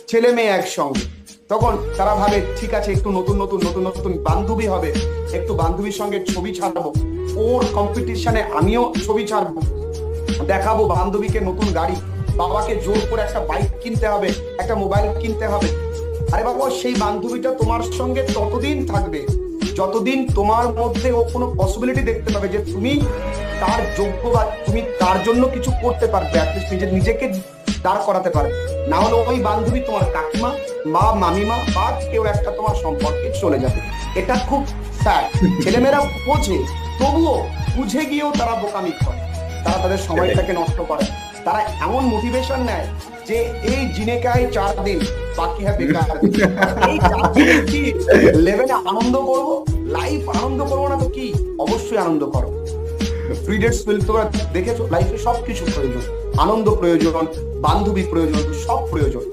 ছেলে মেয়ে একসঙ্গে, তখন তারা ভাবে ঠিক আছে একটু নতুন নতুন নতুন নতুন বান্ধবী হবে, একটু বান্ধবীর সঙ্গে ছবি ছাড়বো, ওর কম্পিটিশনে আমিও ছবি ছাড়বো, দেখাবো বান্ধবীকে নতুন গাড়ি, বাবাকে জোর করে একটা বাইক কিনতে হবে, একটা মোবাইল কিনতে হবে। আরে বাবা, সেই বান্ধবীটা তোমার সঙ্গে ততদিন থাকবে যতদিন তোমার মধ্যে ও কোনো পসিবিলিটি দেখতে পাবে যে তুমি তার যোগ্য বা তুমি তার জন্য কিছু করতে পারবে, অ্যাটলিস্ট নিজেকে দাঁড় করাতে পারবে। না হলে ওই বান্ধবী তোমার কাকিমা, মা, মামিমা বা কেউ একটা তোমার সম্পর্কে চলে যাবে। এটা খুব স্যাড। ছেলেমেয়েরা বোঝে, তবুও বুঝে গিয়েও তারা বোকামি করে, তারা তাদের সময়টাকে নষ্ট করে। তারা এমন মোটিভেশন নেয় যে এই জিনেকায় 4 দিন, বাকি হ্যাঁ বেকার দিন। এই 4 দিন কি লেভেলে আনন্দ করবো, লাইফ আনন্দ করবো না তো কি? অবশ্যই আনন্দ করো। থ্রি ডেটস ফিল্ম তোমরা দেখেছো, লাইফে সবকিছু প্রয়োজন, আনন্দ প্রয়োজন, বান্ধবী প্রয়োজন, সব প্রয়োজন।